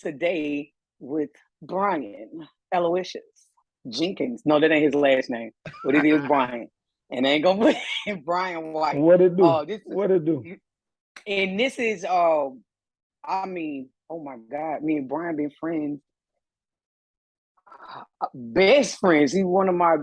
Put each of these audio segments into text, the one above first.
today with Brian Aloysius Jenkins. No, that ain't his last name, but it is Brian. And I ain't gonna put in Brian White. What it do? This is, what it do? and this is I mean, oh my God, me and Brian been friends, best friends. He's one of my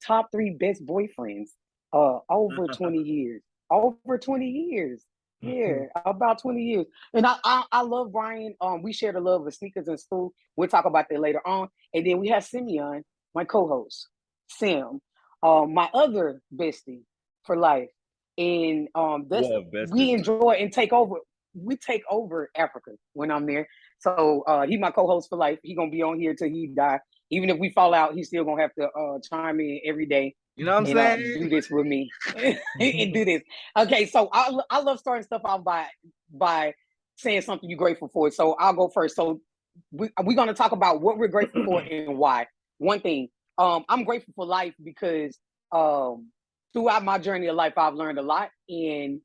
top 3 best boyfriends. Over 20 years. Over 20 years. Yeah, about 20 years. And I love Brian. We share the love of sneakers in school. We'll talk about that later on. And then we have Simeon, my co-host, Sim, my other bestie for life. And that's we enjoy and take over. We take over Africa when I'm there. So he my co-host for life. He gonna be on here till he die. Even if we fall out, he's still gonna have to chime in every day. You know what I'm saying? Do this with me and do this. Okay, so I love starting stuff out by saying something you're grateful for. So I'll go first. So we're gonna talk about what we're grateful for and why. One thing, I'm grateful for life because throughout my journey of life, I've learned a lot, and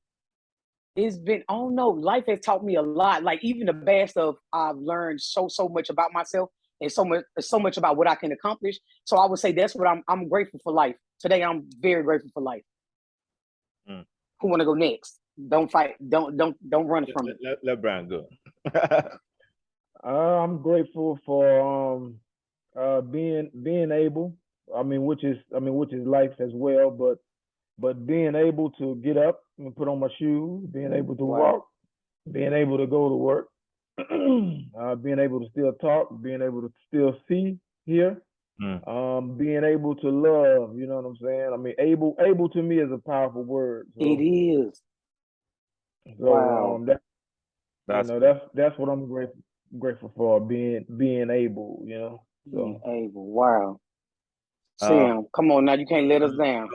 it's been, I don't know, life has taught me a lot. Like even the bad stuff, I've learned so much about myself and so much about what I can accomplish. So I would say that's what I'm grateful for life. Today I'm very grateful for life. Who want to go next? Don't fight. Don't run from it. Let Brian go. I'm grateful for being able. Which is life as well, but being able to get up and put on my shoes, being able to walk, being able to go to work, being able to still talk, being able to still see, hear, being able to love, you know what I'm saying? I mean, able to me is a powerful word. So, it is. So, wow. That's what I'm grateful for, being able, you know. So. Being able, wow. Sam, come on now, you can't let us down.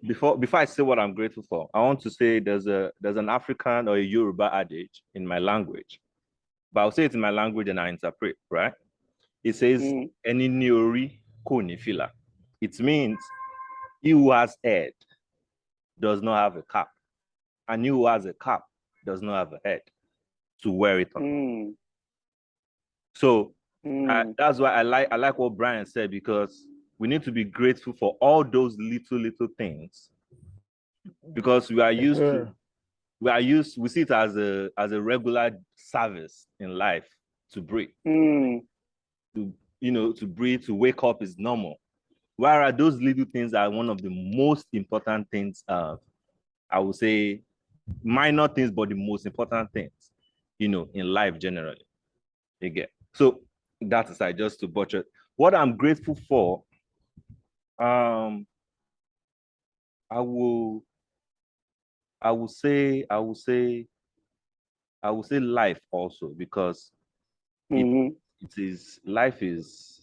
Before I say what I'm grateful for, I want to say there's an African or a Yoruba adage in my language, but I'll say it in my language and I interpret, right? It says, "Eni ni ori kò ní fìlà." It means he who has head does not have a cap, and he who has a cap does not have a head to wear it on. So that's why I like what Brian said, because we need to be grateful for all those little things, because we see it as a regular service in life to breathe. To breathe, to wake up is normal. Whereas those little things are one of the most important things. I would say minor things, but the most important things, in life generally. Again, so that aside, just to butcher what I'm grateful for. I will say life also, because life is,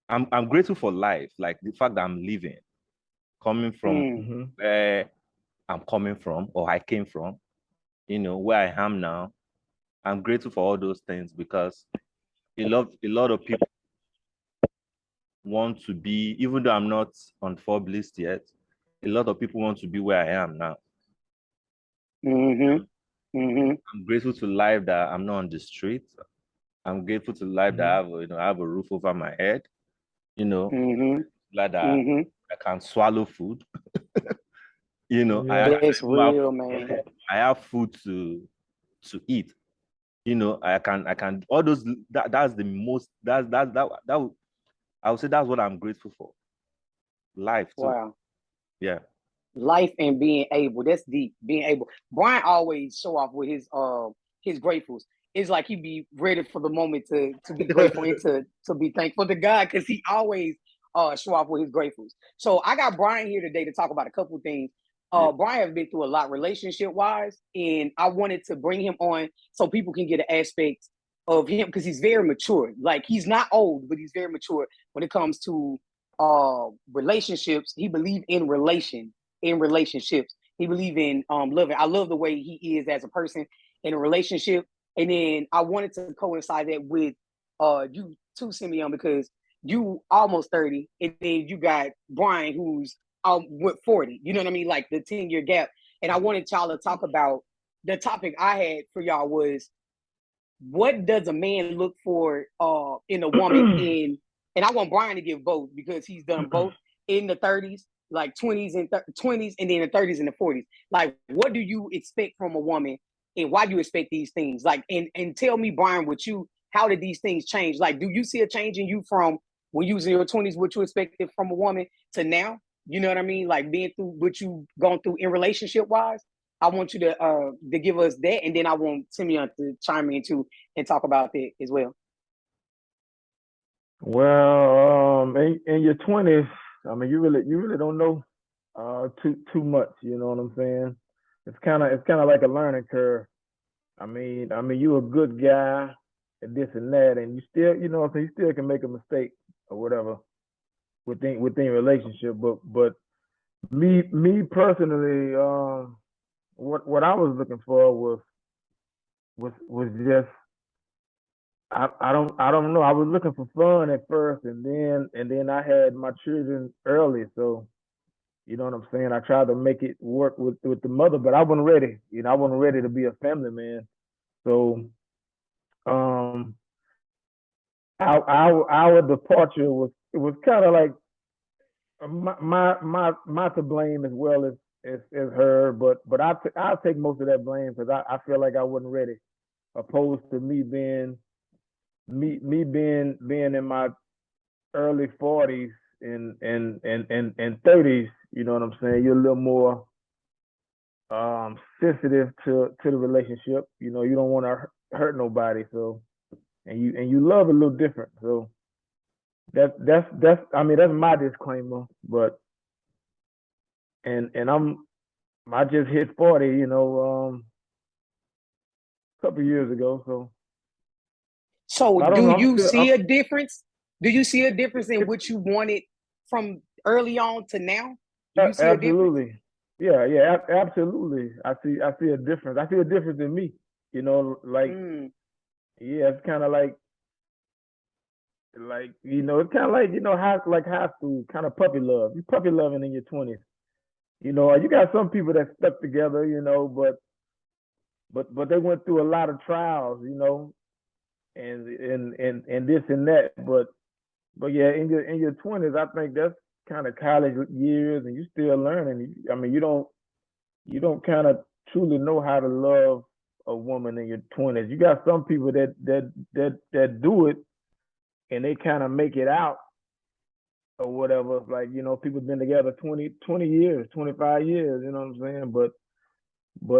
I'm grateful for life, like the fact that I'm living, coming from where I'm coming from, or I came from, where I am now. I'm grateful for all those things, because a lot of people want to be, even though I'm not on Forbes list yet, a lot of people want to be where I am now. I'm grateful to life that I'm not on the street. I'm grateful to life that I have a roof over my head. Like that I can swallow food. It's real, man. I have food to eat. I can all those. That's the most. That I would say that's what I'm grateful for. Life too. Wow. Yeah. Life and being able. That's deep. Being able. Brian always show off with his gratefuls. It's like he be ready for the moment to be grateful and to be thankful to God, because he always show off with his gratefuls. So I got Brian here today to talk about a couple things. Brian has been through a lot relationship-wise, and I wanted to bring him on so people can get an aspect of him, because he's very mature. Like, he's not old, but he's very mature when it comes to relationships. He believes in relationships. He believes in loving. I love the way he is as a person in a relationship. And then I wanted to coincide that with you too, Simeon, because you almost 30, and then you got Brian who's with 40. You know what I mean? Like the 10-year gap. And I wanted y'all to talk about, the topic I had for y'all was what does a man look for in a woman and I want Brian to give both because he's done both in the 30s, like 20s and 20s, and then the 30s and the 40s. Like, what do you expect from a woman, and why do you expect these things? Like, and tell me, Brian, with you, how did these things change? Like, do you see a change in you from when you was in your 20s, what you expected from a woman, to now? You know what I mean? Like being through what you've gone through in relationship wise. I want you to give us that, and then I want Simeon to chime in too and talk about that as well. Well, in your 20s, I mean, you really don't know too much. You know what I'm saying? It's kind of like a learning curve. I mean, you're a good guy and this and that, and you still, you know, so you still can make a mistake or whatever within relationship. But me personally, what I was looking for was just I don't know. I was looking for fun at first, and then I had my children early, so you know what I'm saying. I tried to make it work with the mother, but I wasn't ready. You know, I wasn't ready to be a family man. So, our departure was kind of like my to blame as well as her, but I'll take most of that blame because I feel like I wasn't ready, opposed to me being in my early 40s and 30s. You know what I'm saying? You're a little more sensitive to the relationship. You know, you don't want to hurt nobody, so and you love a little different. So that's I mean, that's my disclaimer. But and I just hit 40, you know, a couple years ago. So do you see a difference? Do you see a difference in what you wanted from early on to now? Do you see absolutely. a difference? Yeah, absolutely. I see a difference. I see a difference in me. You know, like yeah, it's kind of like you know, it's kind of like, you know, high school kind of puppy love. You puppy loving in your 20s. You know, you got some people that stuck together, you know, but they went through a lot of trials, you know, and this and that. But yeah, in your 20s, I think that's kind of college years, and you still learning. I mean, you don't kind of truly know how to love a woman in your 20s. You got some people that do it, and they kind of make it out or whatever. Like, you know, people been together 20 years, 25 years. You know what I'm saying? But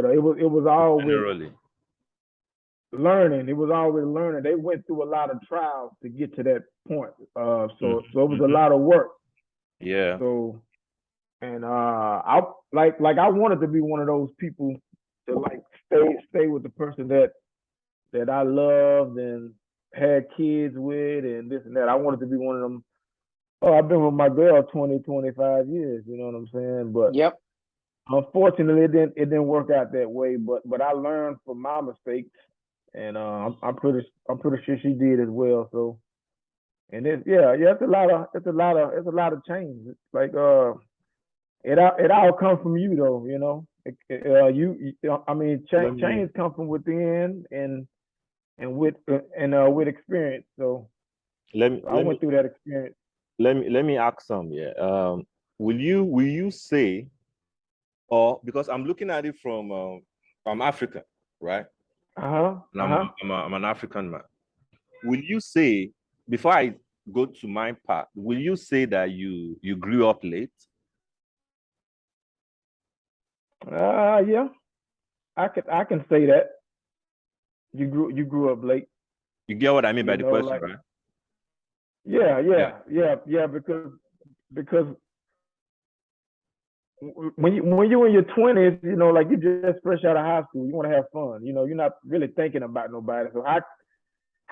it was always generally learning. It was always learning. They went through a lot of trials to get to that point. So it was a lot of work. Yeah. So, and I I wanted to be one of those people to like stay with the person that I loved and had kids with and this and that. I wanted to be one of them. Oh, I've been with my girl 20, 25 years. You know what I'm saying? But yep. Unfortunately, it didn't work out that way. But I learned from my mistakes, and I'm pretty sure she did as well. So, and it's a lot of change. It's like it all comes from you though. You know, I mean, change comes from within and with experience. So I went through that experience. Let me ask some. Yeah. Will you say, or because I'm looking at it from I'm African, right? I'm an African man. Will you say, before I go to my part, will you say that you grew up late? Yeah, I can say that. You grew up late. You get what I mean by the question, right? Yeah. Because when you're in your 20s, you know, like you just fresh out of high school, you want to have fun. You know, you're not really thinking about nobody. So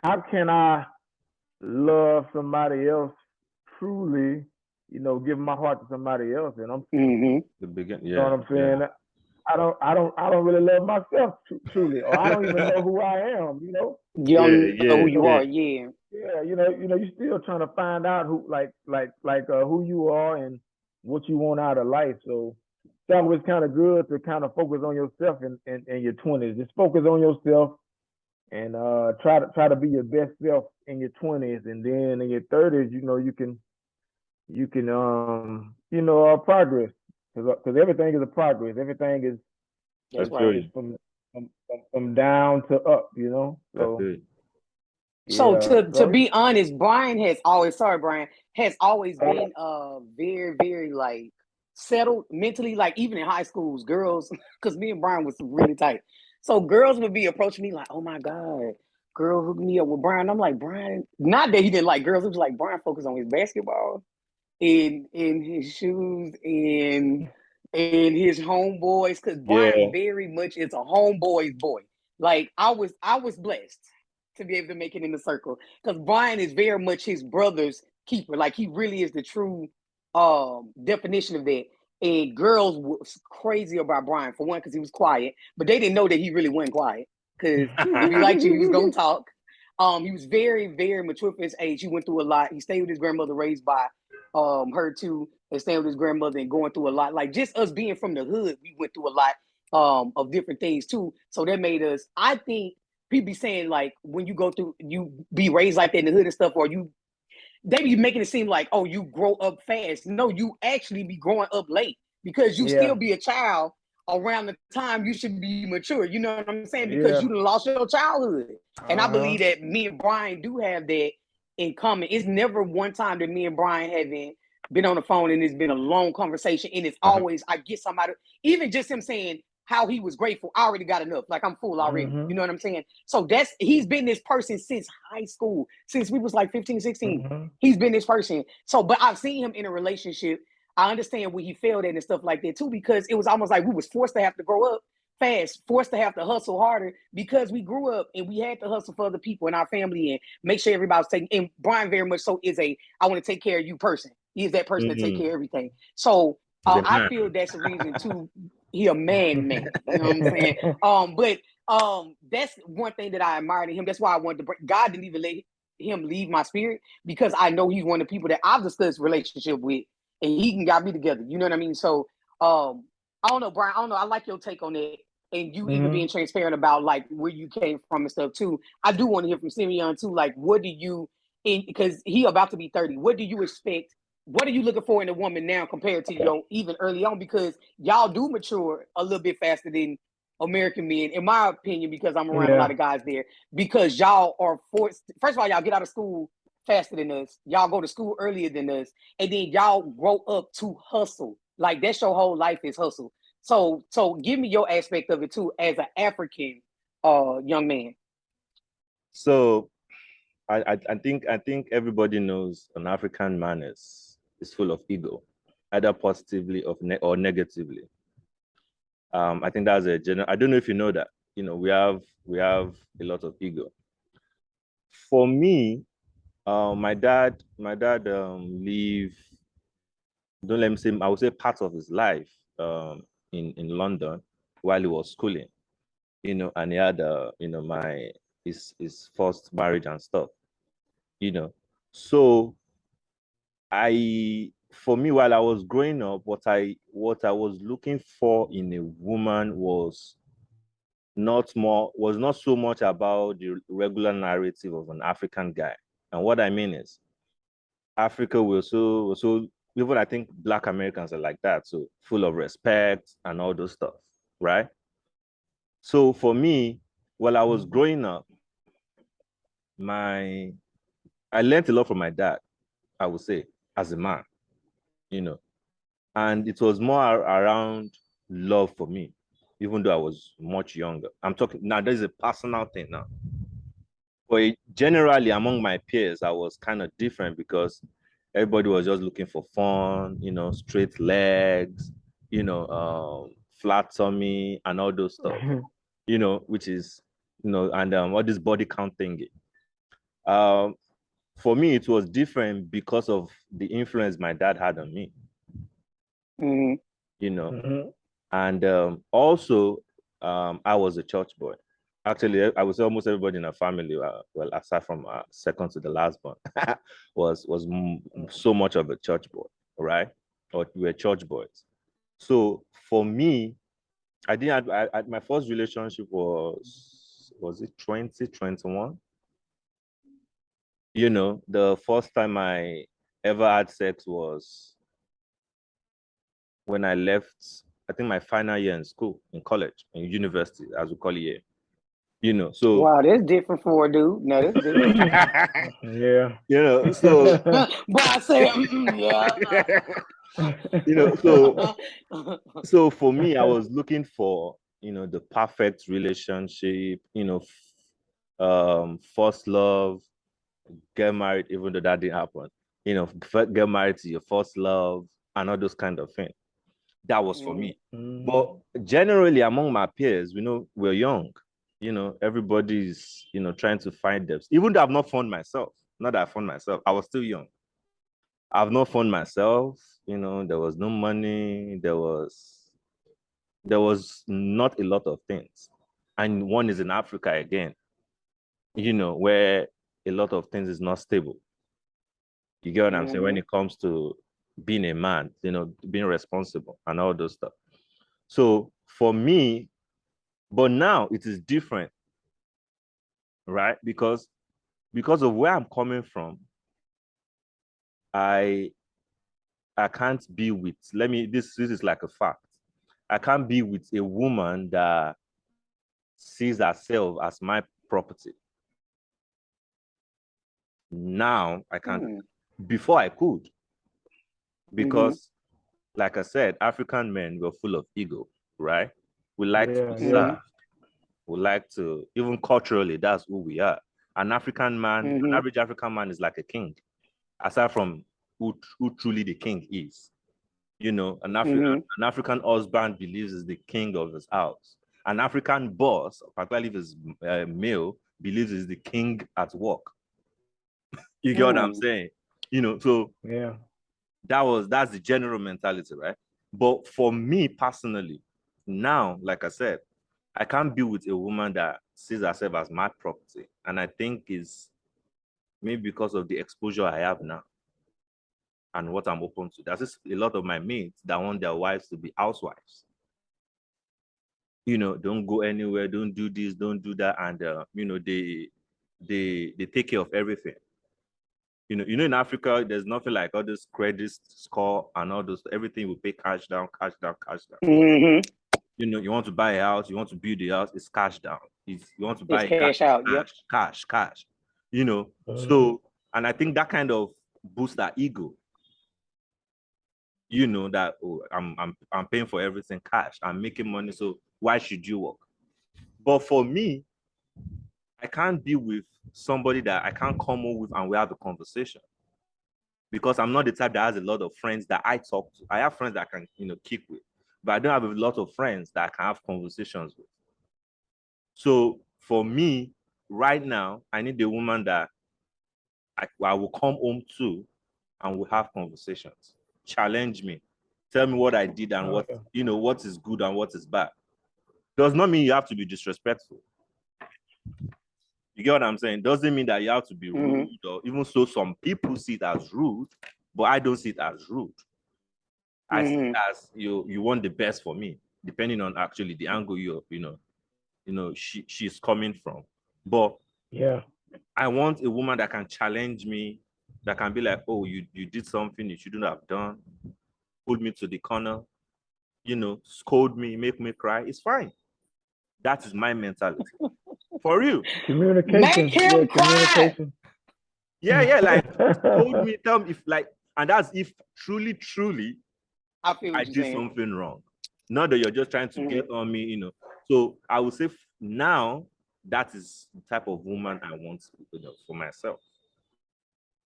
how can I love somebody else truly? You know, give my heart to somebody else, and I'm the beginning. You know what I'm saying? Yeah. I don't really love myself truly, or I don't even know who I am. You know. You don't know who you are. Yeah. Yeah, you know, you're still trying to find out who, who you are and what you want out of life. So it's always kind of good to kind of focus on yourself in your 20s. Just focus on yourself and try to be your best self in your 20s, and then in your 30s, progress, because everything is a progress. Everything is That's I feel right. you. from down to up. I So feel you. So yeah. to be honest, Brian has always been very, very like settled mentally, like even in high schools, girls, because me and Brian was really tight. So girls would be approaching me like, oh my God, girl hook me up with Brian. I'm like, Brian, not that he didn't like girls, it was like Brian focused on his basketball in his shoes and his homeboys, because Brian Yeah. very much is a homeboy's boy. Like I was blessed to be able to make it in the circle, because Brian is very much his brother's keeper. Like he really is the true definition of that. And girls was crazy about Brian, for one, because he was quiet, but they didn't know that he really wasn't quiet. Because if he liked you, he was gonna talk. He was very, very mature for his age. He went through a lot. He stayed with his grandmother, raised by her too, and staying with his grandmother and going through a lot. Like just us being from the hood, we went through a lot of different things too. So that made us, I think, people be saying like when you go through, you be raised like that in the hood and stuff, or they be making it seem like, oh, you grow up fast. No, you actually be growing up late, because you Yeah. still be a child around the time you should be mature. You know what I'm saying? Because Yeah. you done lost your childhood. And I Uh-huh. believe that me and Brian do have that in common. It's never one time that me and Brian haven't been on the phone and it's been a long conversation. And it's always, I get somebody, even just him saying how he was grateful, I already got enough. Like I'm full already. Mm-hmm. You know what I'm saying? So he's been this person since high school, since we was like 15, 16. Mm-hmm. He's been this person. So, but I've seen him in a relationship. I understand where he failed at and stuff like that too, because it was almost like we was forced to have to grow up fast, forced to have to hustle harder, because we grew up and we had to hustle for other people in our family and make sure everybody's taking. And Brian very much so is a I want to take care of you person. He is that person to take care of everything. So He's a I man. feel that's the reason too. He a man. You know what I'm saying? But that's one thing that I admired in him. That's why I wanted to bring. God didn't even let him leave my spirit, because I know he's one of the people that I've discussed relationship with, and he can got me together. You know what I mean? So I don't know, Brian. I don't know. I like your take on that, and you even Mm-hmm. being transparent about like where you came from and stuff too. I do want to hear from Simeon too. Like, what do you, because he about to be 30. What do you expect? What are you looking for in a woman now compared to your even early on? Because y'all do mature a little bit faster than American men, in my opinion, because I'm around a Yeah. lot of guys there. Because y'all are forced. First of all, y'all get out of school faster than us. Y'all go to school earlier than us, and then y'all grow up to hustle. Like that's your whole life is hustle. So give me your aspect of it too, as an African young man. So I think everybody knows an African man is full of ego, either positively or negatively. I think that's a general. I don't know if you know that. We have a lot of ego. For me, my dad live. Don't let me say. I would say part of his life in London while he was schooling. And he had his first marriage and stuff. So for me, while I was growing up, what I was looking for in a woman was not so much about the regular narrative of an African guy. And what I mean is, Africa was so even I think Black Americans are like that, so full of respect and all those stuff, right? So for me, while I was growing up, I learned a lot from my dad, I would say, as a man, you know. And it was more around love for me, even though I was much younger. I'm talking now, there's a personal thing now. But generally, among my peers, I was kind of different because everybody was just looking for fun, straight legs, flat tummy, and all those stuff, which is, and all this body count thingy. Um, for me, it was different because of the influence my dad had on me, Mm-hmm. Mm-hmm. and also I was a church boy. Actually, I would say almost everybody in our family, well, aside from second to the last one, was so much of a church boy, right? Or we were church boys. So for me, I didn't. My first relationship was it 2021? You know, the first time I ever had sex was when I left, I think my final year in school, in college, in university, as we call it here. You know, so Wow, that's different for a dude. No, that's different. Yeah. you know, so But I say, yeah. you know, so for me, I was looking for, you know, the perfect relationship, you know, first love, get married, even though that didn't happen, you know, get married to your first love and all those kind of things. That was for me. But generally among my peers, we know we're young, you know, everybody's, you know, trying to find them. Even though I've not found myself, not that I found myself, I was still young. I've not found myself, you know, there was no money, there was not a lot of things. And one is in Africa again, you know, where a lot of things is not stable. You get what I'm saying? When it comes to being a man, you know, being responsible and all those stuff. So for me, but now it is different, right? Because of where I'm coming from, I can't be with, this is like a fact. I can't be with a woman that sees herself as my property. Now I can't. Before I could, because like I said, African men were full of ego, right? We like to be served. We like to, even culturally, that's who we are. An African man, an average African man is like a king, aside from who truly the king is. You know, an African husband believes is the king of his house. An African boss, particularly if it's male, believes is the king at work. You get what I'm saying? You know, so yeah, that's the general mentality, right? But for me personally, now, like I said, I can't be with a woman that sees herself as my property. And I think is maybe because of the exposure I have now and what I'm open to. There's just a lot of my mates that want their wives to be housewives. You know, don't go anywhere, don't do this, don't do that. And, you know, they take care of everything. You know, in Africa, there's nothing like all this credit score and all those, everything will pay cash down, cash down, cash down. You know, you want to buy a house, you want to build a house, it's cash down. You want to buy it's cash out, cash. You know, so, and I think that kind of boosts that ego. You know, that, oh, I'm paying for everything cash, I'm making money, so why should you work? But for me, I can't be with somebody that I can't come home with and we have a conversation. Because I'm not the type that has a lot of friends that I talk to. I have friends that I can, you know, kick with, but I don't have a lot of friends that I can have conversations with. So for me, right now, I need a woman that I will come home to and we'll have conversations. Challenge me. Tell me what I did and what, you know, what is good and what is bad. Does not mean you have to be disrespectful. You get what I'm saying? Doesn't mean that you have to be rude, or even so some people see it as rude, but I don't see it as rude. I see it as you want the best for me, depending on actually the angle she's coming from. But yeah, I want a woman that can challenge me, that can be like, oh, you did something you shouldn't have done, pull me to the corner, you know, scold me, make me cry. It's fine. That is my mentality. For real. communication. Make him cry. Communication. Yeah, like scold me, tell me if like, and that's if truly I did something wrong. Not that you're just trying to get on me, you know. So I would say now that is the type of woman I want, you know, for myself.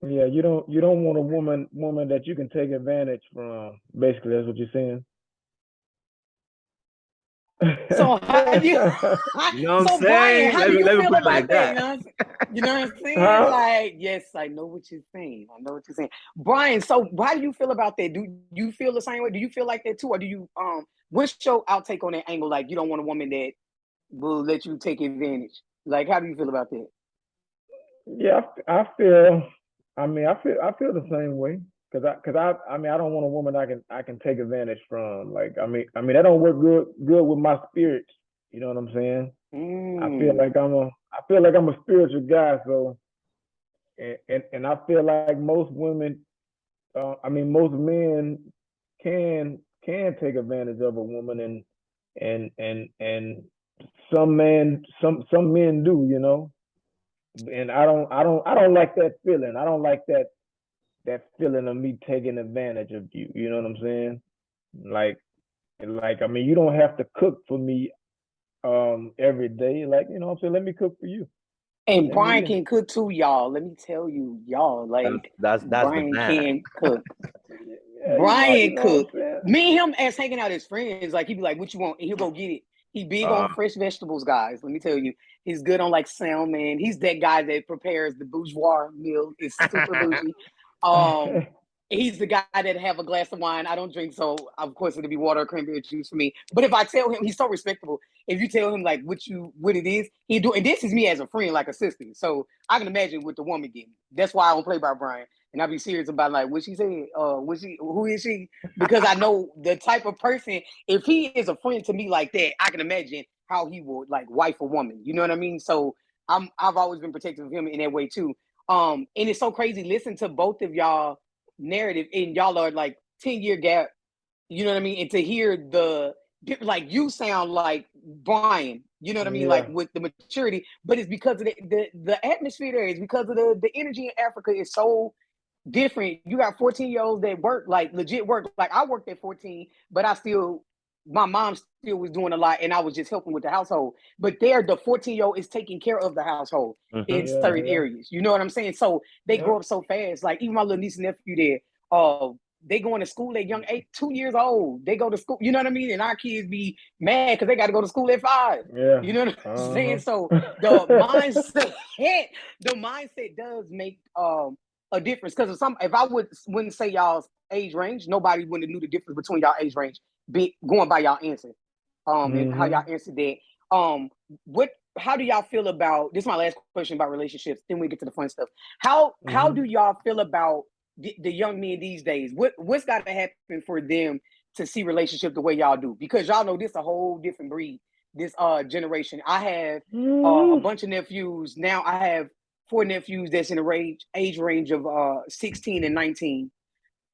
Yeah, you don't want a woman that you can take advantage from. Basically, that's what you're saying. So how do you? You know what I'm So Brian, saying? how do you Let me feel put it about like that? You know what I'm saying? Like, yes, I know what you're saying. I know what you're saying, Brian. So how do you feel about that? Do you feel the same way? Do you feel like that too, or do you what's your outtake on that angle? Like, you don't want a woman that will let you take advantage. Like, how do you feel about that? Yeah, I feel. I feel the same way. I don't want a woman I can take advantage from. Like, that don't work good with my spirit. You know what I'm saying? I feel Mm. like I'm a spiritual guy, so and I feel like most women, most men can take advantage of a woman, and some men do, you know. And I don't like that feeling. I don't like that feeling of me taking advantage of you. You know what I'm saying? Like you don't have to cook for me every day. Like, you know what I'm saying? Let me cook for you. And Let me Brian can cook too, y'all. Let me tell you, y'all, like That's the Brian man. can cook. yeah, you Brian know what I'm cook. saying? Me and him as hanging out as friends, like he'd be like, "What you want?" And he'll go get it. He big on fresh vegetables, guys. Let me tell you, he's good on like salmon. He's that guy that prepares the bourgeois meal. It's super bougie. Um, he's the guy that have a glass of wine. I don't drink, so of course it'll be water or cranberry juice for me. But if I tell him, he's so respectable. If you tell him like what it is, he do. And this is me as a friend, like a sister. So I can imagine what the woman getting. That's why I don't play by Brian. And I'll be serious about like what she said, who is she? Because I know the type of person, if he is a friend to me like that, I can imagine how he would like wife a woman. You know what I mean? So I've always been protective of him in that way too. And it's so crazy. Listen to both of y'all narrative, and y'all are like 10-year gap. You know what I mean? And to hear like you sound like Brian, you know what I mean? Like Yeah. with the maturity, but it's because of the atmosphere there. It's because of the energy in Africa is so different. You got 14-year-olds that work, like legit work. Like I worked at 14, but my mom still was doing a lot and I was just helping with the household. But there, the 14-year-old is taking care of the household in certain Yeah. areas. You know what I'm saying? So they Yeah. grow up so fast. Like even my little niece and nephew there, they going to school at young 2 years old. They go to school, you know what I mean? And our kids be mad because they got to go to school at 5. Yeah. You know what I'm saying? So the mindset does make a difference, because if I wouldn't say y'all's age range, nobody wouldn't have knew the difference between y'all age range, going by y'all answer, and how y'all answered that. How do y'all feel about this? Is my last question about relationships. Then we get to the fun stuff. How do y'all feel about the young men these days? What's got to happen for them to see relationship the way y'all do? Because y'all know this a whole different breed. This generation. I have a bunch of nephews now. I have 4 nephews that's in the age range of 16 and 19,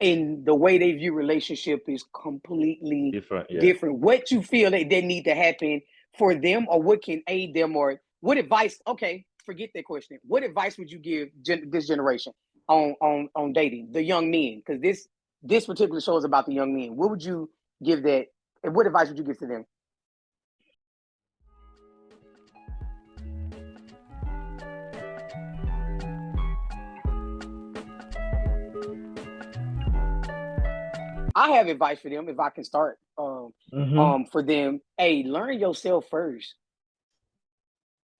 and the way they view relationship is completely different. What you feel that need to happen for them, or what can aid them, or what advice? Okay, forget that question. What advice would you give this generation on dating the young men? Because this particular show is about the young men. What would you give that? And what advice would you give to them? I have advice for them if I can start. For them, hey, learn yourself first.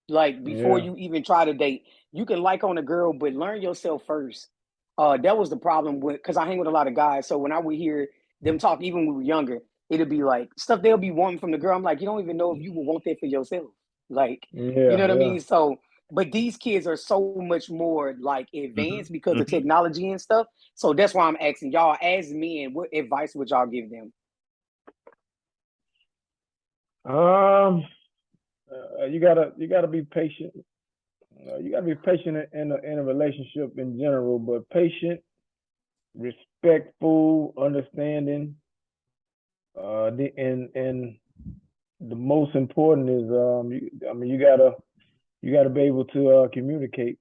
Like before you even try to date, you can like on a girl, but learn yourself first. That was the problem because I hang with a lot of guys. So when I would hear them talk, even when we were younger, it'd be like stuff they'll be wanting from the girl. I'm like, you don't even know if you would want that for yourself. Like, you know what I mean? So, but these kids are so much more like advanced because of technology and stuff. So that's why I'm asking y'all as men, what advice would y'all give them? You gotta be patient. You gotta be patient in a relationship in general, but patient, respectful, understanding. And the most important is you gotta be able to communicate.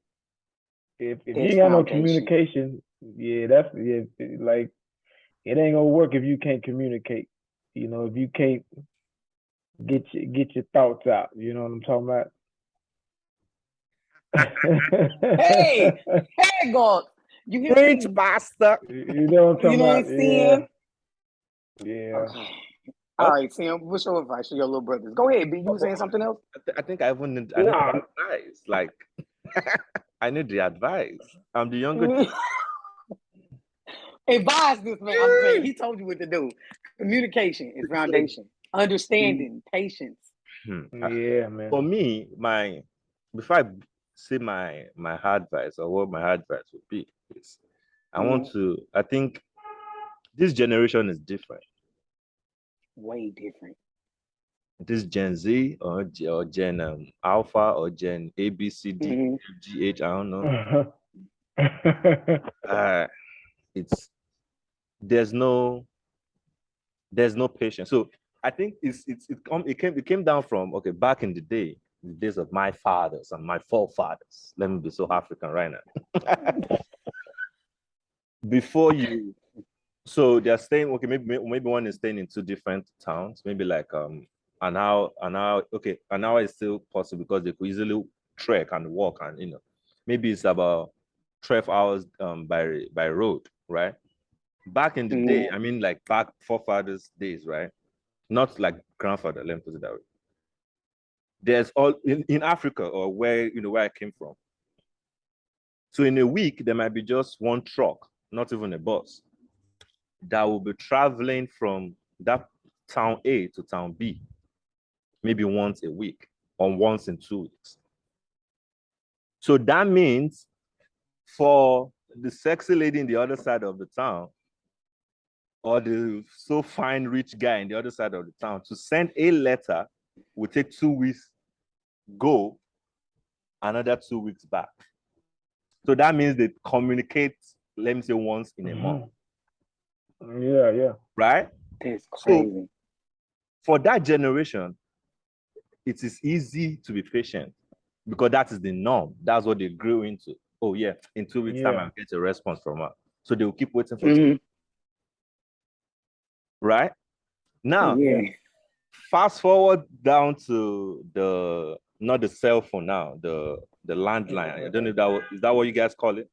If you ain't got no communication, like it ain't gonna work if you can't communicate. You know, if you can't get your thoughts out. You know what I'm talking about? Hey, God, you hear Preach, me? master. You know what I'm talking about? Saying? Yeah. Okay. All right, Sam. What's your advice to your little brothers? Go ahead, B. You were saying something else? I think I even need advice. Like, I need the advice. I'm the younger. Advise this man. I'm saying he told you what to do. Communication is foundation. Understanding, patience. Yeah, man. For me, before I say my advice or what my advice would be is, I think this generation is different. Way different. this Gen Z or Gen Alpha or Gen A, B, C, D, F, G, H, I don't know. It's there's no patience. So I think it came down from, okay, back in the days of my fathers and my forefathers. Let me be so African right now. Before you, so they're staying, okay, maybe one is staying in two different towns, maybe like an hour, okay, an hour is still possible because they could easily trek and walk, and maybe it's about 12 hours by road, right? Back in the day, I mean, like back forefathers' days, right? Not like grandfather, let me put it that way. There's all in Africa, or where I came from. So in a week, there might be just one truck, not even a bus, that will be traveling from that town A to town B, maybe once a week or once in 2 weeks. So that means for the sexy lady in the other side of the town, or the so fine rich guy in the other side of the town, to send a letter will take 2 weeks go, another 2 weeks back. So that means they communicate, let me say, once in a month. Yeah. Right? That's crazy. So for that generation, it is easy to be patient because that is the norm. That's what they grew into. Oh yeah, in 2 weeks time I'll get a response from her. So they will keep waiting for 2 weeks. Right? Now, fast forward down to not the cell phone now, the landline. I don't know if is that what you guys call it?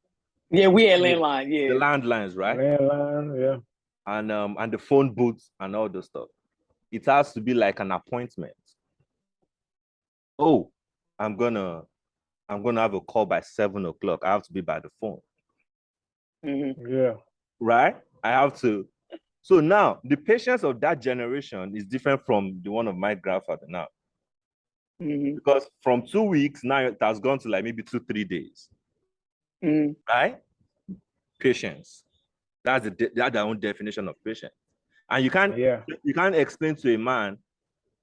Yeah, we had landline. Yeah, the landlines, right? Landline, yeah. And the phone booths and all the stuff. It has to be like an appointment. Oh, I'm gonna have a call by 7 o'clock. I have to be by the phone. Yeah. Right? I have to. So now the patience of that generation is different from the one of my grandfather now. Because from 2 weeks, now it has gone to like maybe 2-3 days. Right? Patience. That's their own definition of patience. And you can't explain to a man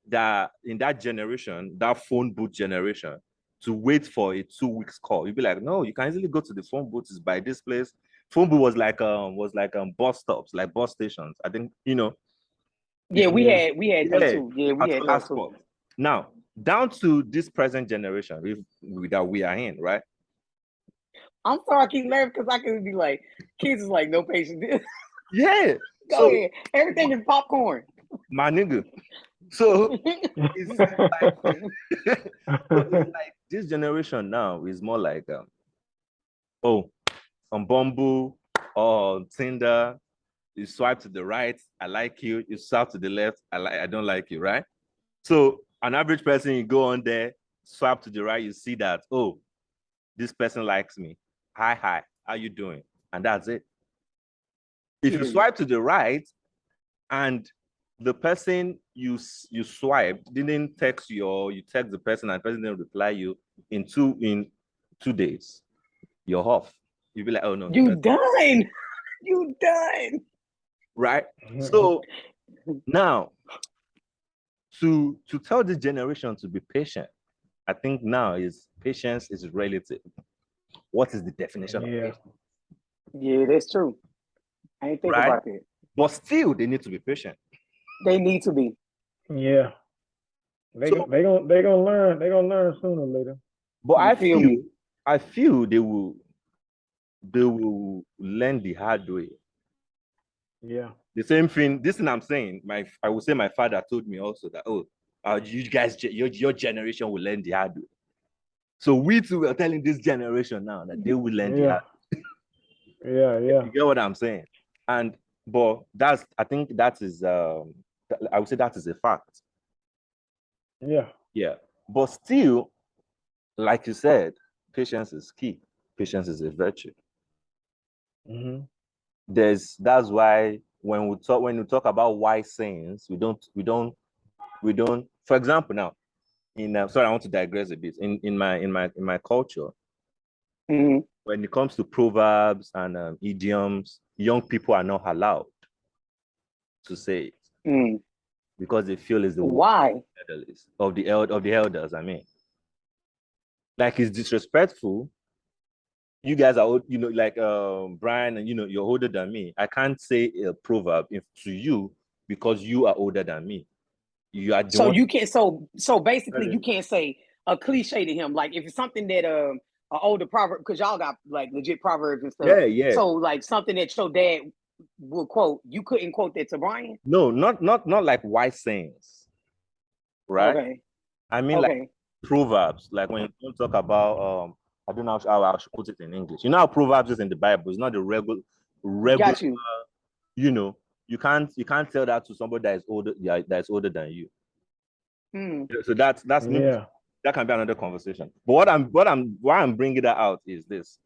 that in that generation, that phone booth generation, to wait for a 2 weeks call. You'd be like, no, you can easily go to the phone booth. It's by this place. Phone booth was like bus stops, like bus stations. I think Yeah, we had them too. Yeah, we had those too. Now, down to this present generation that we are in, right? I'm sorry, I keep laughing because I can be like, kids is like no patience. Yeah. Go ahead. Everything is popcorn. My nigga. So it's like this generation now is more like on Bumble or Tinder, you swipe to the right, I like you. You swipe to the left, I don't like you, right? So an average person, you go on there, swipe to the right, you see that, oh, this person likes me. Hi, how you doing? And that's it. If you swipe to the right and the person you swiped didn't text you, or you text the person and the person didn't reply you in 2 days, you're off. You'll be like, oh no. You done. You done. Right? So now, to tell this generation to be patient, I think now patience is relative. What is the definition of patience? Yeah, that's true. I ain't think about that. But still, they need to be patient. They need to be. Yeah. They gonna learn. They gonna learn sooner or later. But I feel they will learn the hard way. Yeah. The same thing. This thing I'm saying. I would say my father told me also that, you guys, your generation will learn the hard way. So we too are telling this generation now that they will learn the hard way. Yeah. You get what I'm saying? But I think that is I would say that is a fact. Yeah. Yeah. But still, like you said, patience is key. Patience is a virtue. That's why when we talk about wise sayings, we don't. For example, now, sorry, I want to digress a bit. In my culture, when it comes to proverbs and idioms, young people are not allowed to say it. because they feel it's the why of the elders. I mean, like it's disrespectful. You guys are, you know, like Brian, and you know, you're older than me. I can't say a proverb to you because you are older than me. You are the so one. you can't so basically you can't say a cliche to him. Like if it's something that an older proverb, because y'all got like legit proverbs and stuff. Yeah. So like something that your dad will quote, you couldn't quote that to Brian? No, not like wise sayings, right? Okay. I mean like proverbs, like when you talk about I don't know how I should put it in English. You know how proverbs is in the Bible. It's not the regular. Got you. You know, you can't tell that to somebody that is older. Yeah, that's older than you. So that's yeah. That can be another conversation. But why I'm bringing that out is this.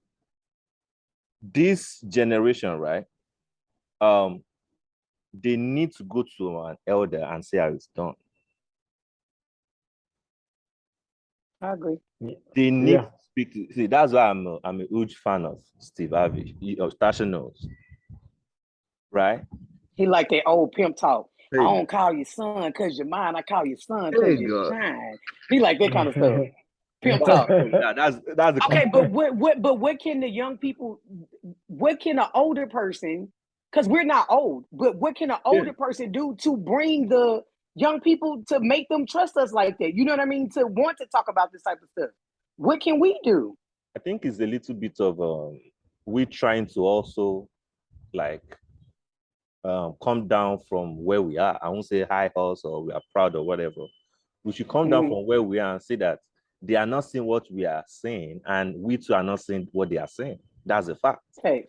This generation, right? They need to go to an elder and say how it's done. I agree. They need to speak to. See, that's why I'm a huge fan of Steve Harvey. Tasha knows, right? He like that old pimp talk. Hey. I don't call you son because you're mine. I call you son because you shine. He like that kind of stuff. Pimp talk. That's the okay. But what can the young people? What can an older person? Because we're not old. But what can an older person do to bring the young people to make them trust us like that? You know what I mean? To want to talk about this type of stuff. What can we do? I think it's a little bit of we trying to also like come down from where we are. I won't say high horse or we are proud or whatever. We should come down from where we are and say that they are not seeing what we are saying, and we too are not seeing what they are saying. That's a fact. Hey.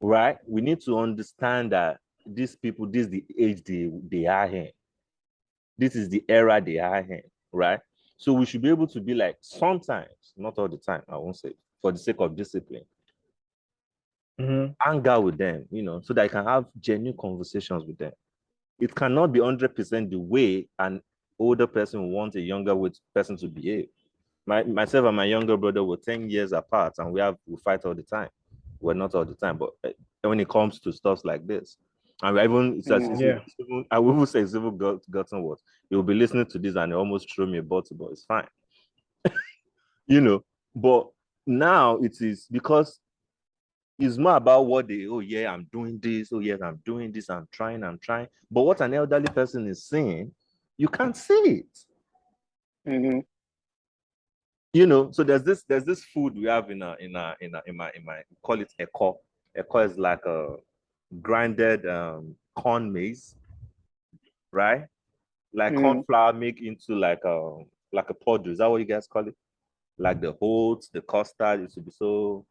Right? We need to understand that these people, this is the age they are in. This is the era they are in, right? So we should be able to be like, sometimes, not all the time, I won't say, for the sake of discipline, hang out with them, you know, so that you can have genuine conversations with them. It cannot be 100% the way an older person wants a younger person to behave. Myself and my younger brother were 10 years apart, and we fight all the time. Well, not all the time, but when it comes to stuff like this, and I will even say it's even gotten worse. You'll be listening to this and they almost throw me a bottle, but it's fine. You know, but now it is because it's more about what I'm doing this, I'm doing this, I'm trying. But what an elderly person is saying, you can't see it. You know, so there's this food we have in my call it eko. Eko is like a grinded corn maize, right? Like corn flour make into like a powder. Is that what you guys call it? Like the oats, the custard, it should be so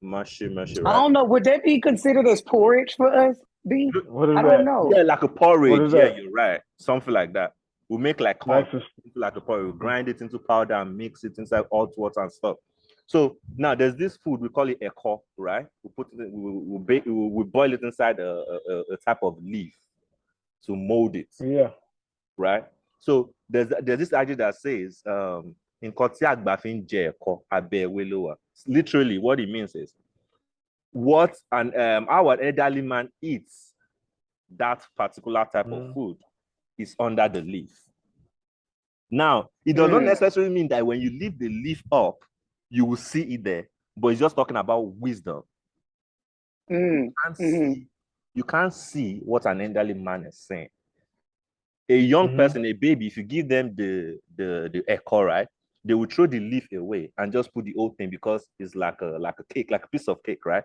mushy, right? I don't know. Would that be considered as porridge for us, B? I don't know. Yeah, like a porridge. Yeah, you're right. Something like that. We'll make like corn, like a porridge. We'll grind it into powder and mix it inside hot water and stuff. So now there's this food, we call it eko, right? We put it, we boil it inside a type of leaf to mold it. Yeah. Right? So there's this idea that says in literally what it means is what our elderly man eats that particular type of food is under the leaf. Now, it does not necessarily mean that when you leave the leaf up, you will see it there, but it's just talking about wisdom. You can't see what an elderly man is saying. A young person, a baby, if you give them the echo, right, they will throw the leaf away and just put the whole thing because it's like a cake, like a piece of cake, right?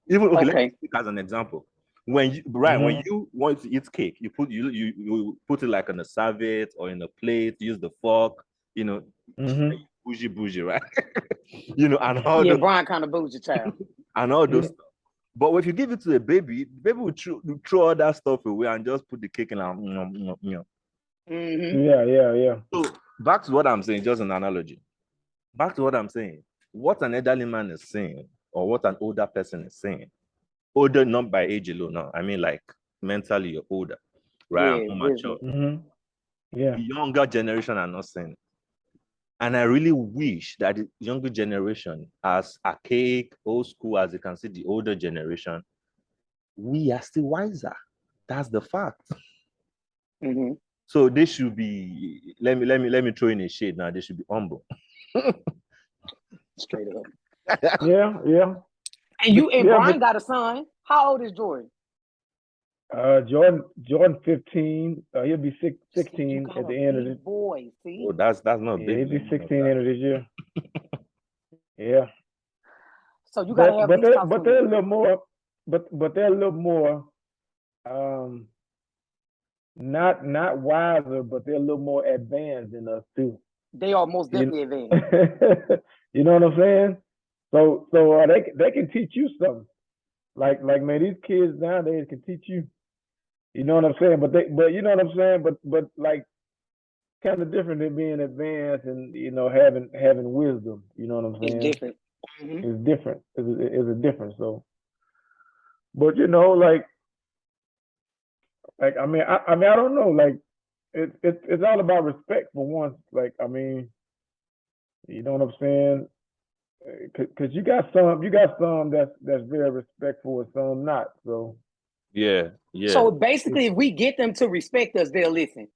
Even let me take as an example. When you when you want to eat cake, you put it like on a serviette or in a plate, use the fork, you know, bougie, right? You know, and all Brian kind of bougie child. And all those stuff. But if you give it to a baby, the baby will throw all that stuff away and just put the cake in and Yeah. So back to what I'm saying, just an analogy. Back to what I'm saying. What an elderly man is saying, or what an older person is saying. Older, not by age alone, no. I mean, like mentally, you're older, right? Yeah, mature. Yeah. The younger generation are not saying it. And I really wish that the younger generation, as archaic, old school as you can see, the older generation, we are still wiser. That's the fact. Mm-hmm. So they should be. Let me throw in a shade now. They should be humble. Straight up. Yeah, yeah. And you and Yeah, Brian got a son. How old is Jordan? Jordan 15. He'll be See, you 16 got at a the end of big the. boy. See, Oh, that's not a Yeah, big he'll deal. be 16 end of this year. Yeah, so you got to have these talks but with they're him. a little more, but they're a little more, um, not wiser, but they're a little more advanced than us too. They are most You, definitely advanced. you know what I'm saying? So they can teach you something. Like man, these kids nowadays can teach you. You know what I'm saying? But you know what I'm saying? But like kind of different than being advanced and having wisdom. You know what I'm It's saying? different. Mm-hmm. It's different. It's a difference. So, but like I don't know. Like it's all about respect for once. Like you know what I'm saying? Because you got some that's very respectful and some not. So Yeah, yeah. So basically, if we get them to respect us, they'll listen.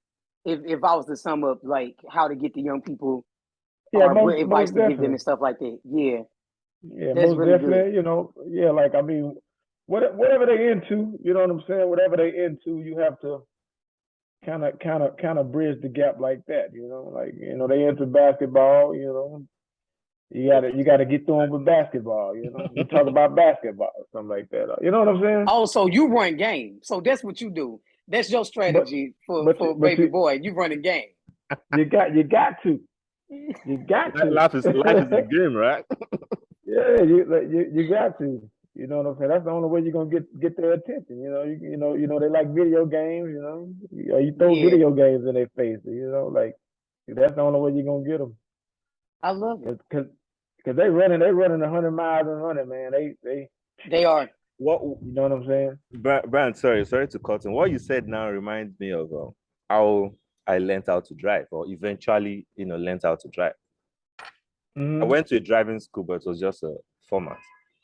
If I was to sum up like how to get the young people yeah, or what advice most to give them definitely. and stuff like that, yeah, Yeah, that's most really good. definitely. Yeah, like whatever they into, you know what I'm saying? Whatever they into, you have to kind of bridge the gap like that. Like they into basketball. You gotta get through them with basketball. You talk about basketball or something like that. You know what I'm saying? Oh, so you run game. So that's what you do. That's your But strategy but for but baby boy. You run a game. you got to. Life is a game, right? Yeah, you got to. You know what I'm saying? That's the only way you're gonna get their attention. They like video games. You throw Yeah, video games in their face. Like that's the only way you're gonna get them. I love it. Cause they running 100 miles and running, man. They They are. What, you know what I'm saying? Brian? Sorry to cut in. What you said now reminds me of how I learned how to drive, or eventually, learned how to drive. I Mhm. went to a driving school, but it was just a format.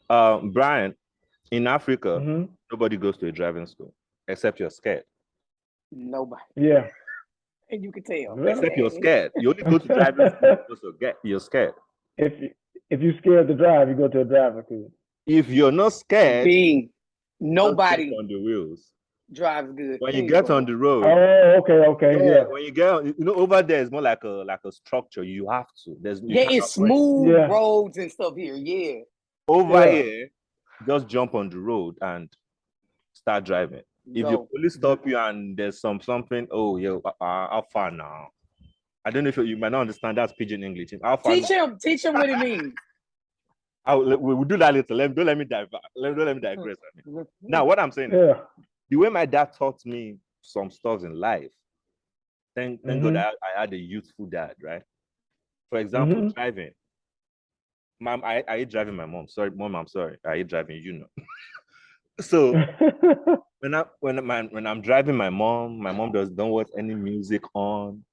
Brian, in Africa, Mhm. nobody goes to a driving school except you're scared. Nobody. Yeah. And you can tell. Really? Except you're scared. You only go to driving school because you're scared. if you scared to drive, you go to a driving school. If you're not scared, Being just jump nobody on the wheels. drives good. When you get on Anyway. the road, Oh, okay, yeah, yeah, when you get over there, it's more like a structure. You have to. You Yeah, can't it's avoid it. smooth yeah, roads and stuff here. Yeah. Over yeah. here, just jump on the road and start driving. If your Go. police stop you and there's something, oh yeah, how far now? I don't know if you might not understand that's pidgin English. How far now? Teach him what it means. We'll do that later. Don't let me digress. Now, what I'm saying is, Yeah. the way my dad taught me some stuff in life, thank God Mhm. I had a youthful dad, right? For example, Mhm. driving. Mom, I hate driving my mom. Sorry, mom, I'm sorry. I hate driving, So when I'm driving my mom don't want any music on.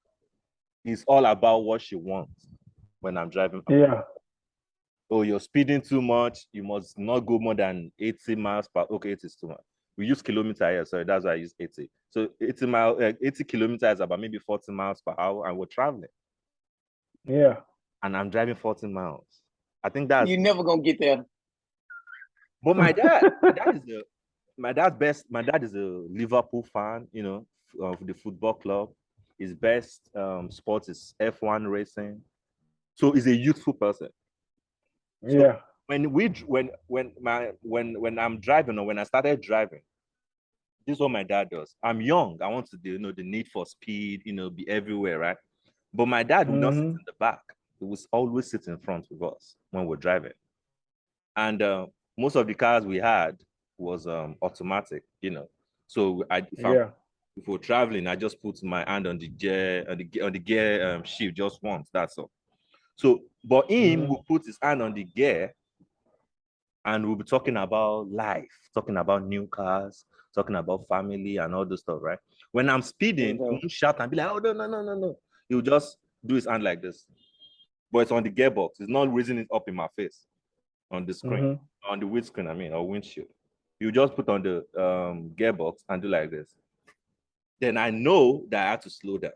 It's all about what she wants when I'm driving. Yeah. Oh, you're speeding too much. You must not go more than 80 miles per. Okay, 80 is too much. We use kilometer here, so that's why I use 80. So 80 kilometers about maybe 40 miles per hour, and we're traveling. Yeah. And I'm driving 40 miles. I think that's. You're never gonna get there. But my dad is my dad is a Liverpool fan, of the football club. His best sport is F1 racing. So he's a youthful person. So Yeah. when I'm driving, or when I started driving, this is what my dad does. I'm young. I want to do, the need for speed, be everywhere, right? But my dad would not sit Mhm. in the back. He was always sit in front with us when we're driving. And most of the cars we had was automatic, So Yeah. if we're traveling, I just put my hand on the gear shift just once. That's all. So, but him Mhm. will put his hand on the gear, and we'll be talking about life, talking about new cars, talking about family and all this stuff, right? When I'm speeding, he won't shout and be like, oh, no, no, no, no, no. He'll just do his hand like this. But it's on the gearbox. It's not raising it up in my face on the screen, Mhm. on the windscreen, or windshield. You just put on the gearbox and do like this. then I know that I have to slow down.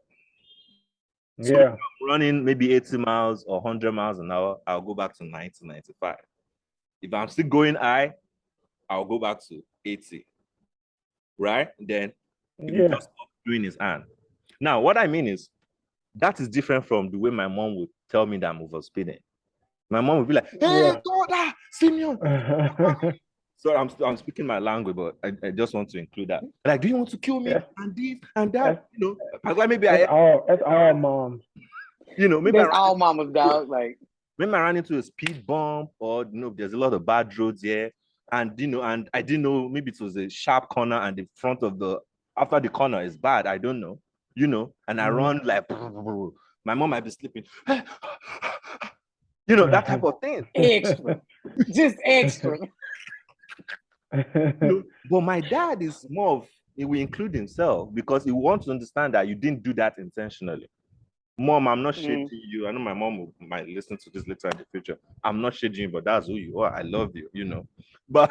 So Yeah. if I'm running maybe 80 miles or 100 miles an hour, I'll go back to 90, 95. If I'm still going high, I'll go back to 80. Right? Then he will just stop doing his hand. Now, what I mean is that is different from the way my mom would tell me that I'm overspeeding. My mom would be like, "Hey, daughter, Simeon." So I'm speaking my language, but I just want to include that. Like, do you want to kill me? And this and that, you know. Like maybe that's all moms. You know, maybe that's all mamas, dog. Like maybe I ran into a speed bump, or you know, there's a lot of bad roads here. And you know, and I didn't know maybe it was a sharp corner and the front of the after the corner is bad. I don't know, you know, and I run like my mom might be sleeping. You know, that type of thing. Extra. Just extra. You know, but my dad is more of, he will include himself because he wants to understand that you didn't do that intentionally. Mom, I'm not shading you. I know my mom might listen to this later in the future. I'm not shading you, but that's who you are. I love you, you know. But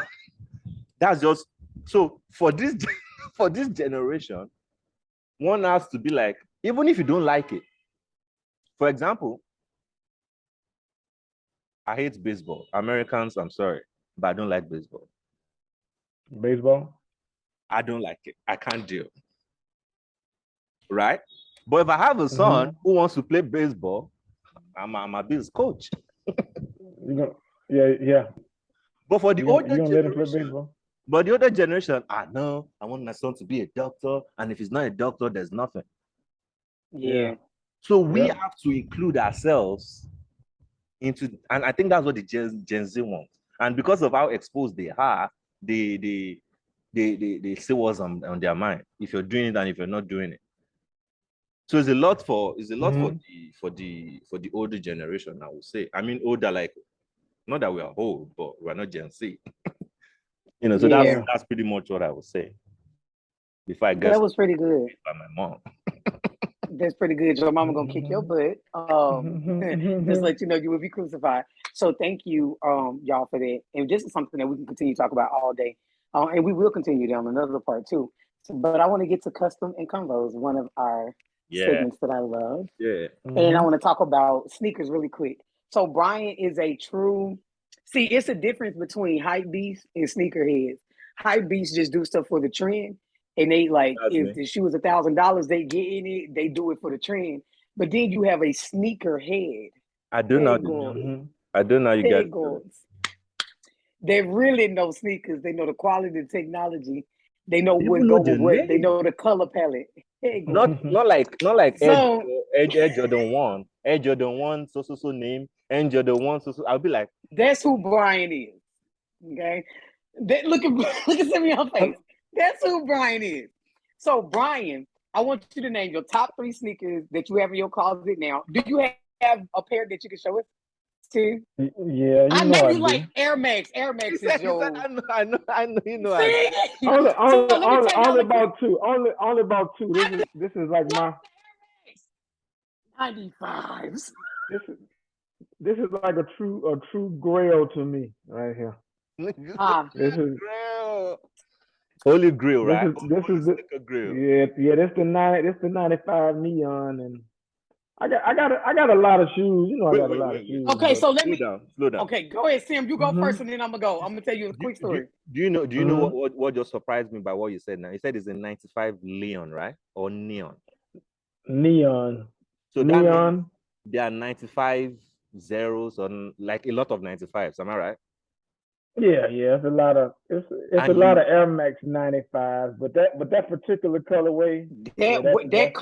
that's just, so for this generation, one has to be like, even if you don't like it. For example, I hate baseball. Americans, I'm sorry, but I don't like baseball. Baseball? I don't like it. I can't deal. Right? But if I have a son who wants to play baseball, I'm a biz coach. Yeah. But for the older generation, let him play baseball. But the older generation, I want my son to be a doctor, and if he's not a doctor, there's nothing. Yeah. So we have to include ourselves into, and I think that's what the Gen Z wants. And because of how exposed they are, they say what's on their mind. If you're doing it and if you're not doing it. So it's a lot for the older generation, I would say. I mean older, like not that we are old, but we're not Gen Z. You know, so that's pretty much what I would say. Before I guess that was pretty good by my mom. That's pretty good. Your mama gonna kick your butt. Just let you know you will be crucified. So thank you, y'all, for that. And this is something that we can continue to talk about all day. And we will continue down another part too. But I want to get to custom and convos, one of our segments that I love. Yeah. And I want to talk about sneakers really quick. So Brian is a true, see, it's a difference between hype beasts and sneakerheads. Hype beasts just do stuff for the trend. And they like, if the shoe is $1,000, they get in it, they do it for the trend. But then you have a sneaker head. I do know. I do know you get. They really know sneakers. They know the quality, the technology. They know what go with what. They know the color palette. Not like so, Air Jordan 1. Air Jordan 1, so name. Air Jordan 1, so. I'll be like, that's who Brian is. Okay. Look at Simmy on face. That's who Brian is. So, Brian, I want you to name your top 3 sneakers that you have in your closet now. Do you have a pair that you can show us too? Yeah, I know you like Air Max. Air Max is your. I know. You know. Only about 2. Only about 2. This is like my 95s. This is like a true grail to me right here. This is Holy Grail, right? This is the grail. Yeah. This the 95 neon, and I got a lot of shoes. You know, I got a lot of shoes. Okay, so let me slow down. Okay, go ahead, Sam. You go first, and then I'm gonna go. I'm gonna tell you a quick story. Do you know what just surprised me by what you said now? You said it's a 95 Leon, right? Or neon? Neon. So neon. There are 95 zeros on like a lot of 95s. Am I right? Yeah. It's a lot of a lot of Air Max 95s, but that particular colorway. That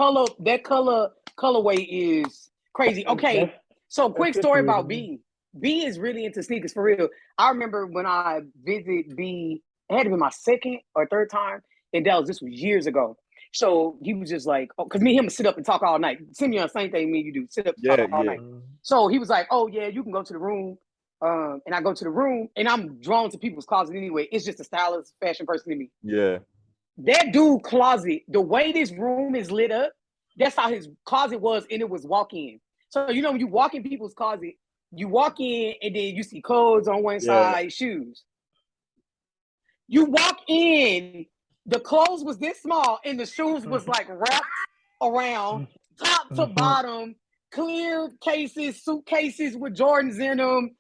colorway is crazy. Okay, so quick story about B. B is really into sneakers for real. I remember when I visited B, it had to be my 2nd or 3rd time in Dallas. This was years ago. So he was just like, because me and him would sit up and talk all night. Simeon, same thing me and you do, sit up and talk all night. So he was like, oh yeah, you can go to the room. And I go to the room, and I'm drawn to people's closet anyway. It's just a stylist, fashion person to me. Yeah. That dude closet, the way this room is lit up, that's how his closet was, and it was walk-in. So you know when you walk in people's closet, you walk in, and then you see clothes on one side, shoes. You walk in, The clothes was this small, and the shoes was like wrapped around top to bottom, clear cases, suitcases with Jordans in them.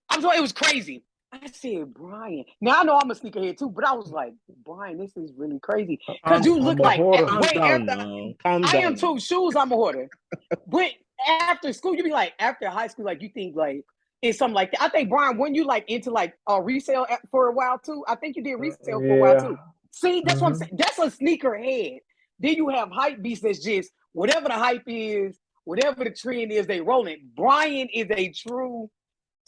I'm sorry, it was crazy. I said, Brian. Now I know I'm a sneakerhead too, but I was like, Brian, this is really crazy because you look like Calm down now. Calm down. I am too. Shoes, I'm a hoarder. But after school, you be like, after high school, like you think like it's something like that. I think Brian, when you like into like resale for a while too, I think you did resale for a while too. See, that's what I'm saying. That's a sneaker head. Then you have hype beasts that's just whatever the hype is, whatever the trend is, they rolling. Brian is a true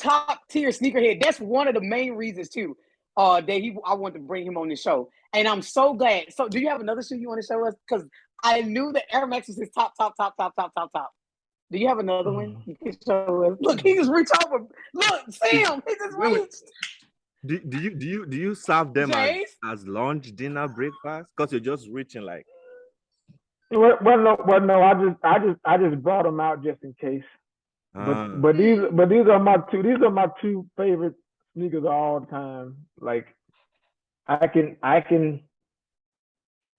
top tier sneakerhead. That's one of the main reasons too. That I want to bring him on the show. And I'm so glad. So do you have another shoe you want to show us? Because I knew the Air Max was his top. Do you have another one you can show us? Look, he just reached over. Look, Sam, he just reached. Do you serve them as lunch, dinner, breakfast? Because you're just reaching like. Well, no. I just brought them out just in case. But these are my two favorite sneakers of all time. Like I can die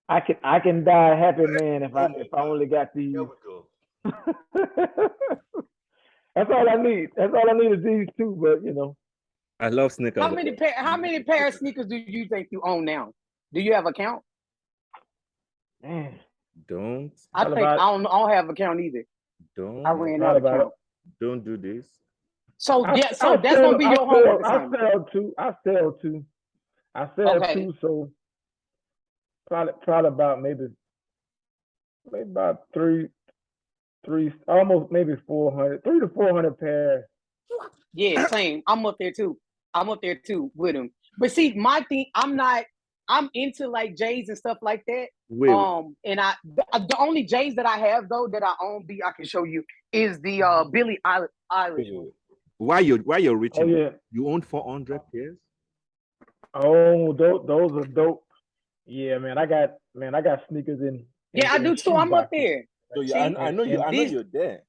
a happy man if I only got these. There we go. That's all I need. That's all I need is these two. But you know, I love sneakers. How many pair of sneakers do you think you own now? Do you have a count? Man, don't. I don't have a count either. Don't. I ran out of count. Don't do this. So that's gonna be your homework assignment. I sell two. Two. So probably about maybe about three, almost maybe 400, 300 to 400 pairs. Yeah, same. I'm up there too with him. But see, my thing, I'm into like J's and stuff like that. And the only J's that I have though that I own, I can show you, is the Billie Eilish. Why you're reaching? Oh, yeah. You own 400 pairs? Oh, those are dope. Yeah, man. I got sneakers in. Yeah, I do too. I'm up there. So I know you're there.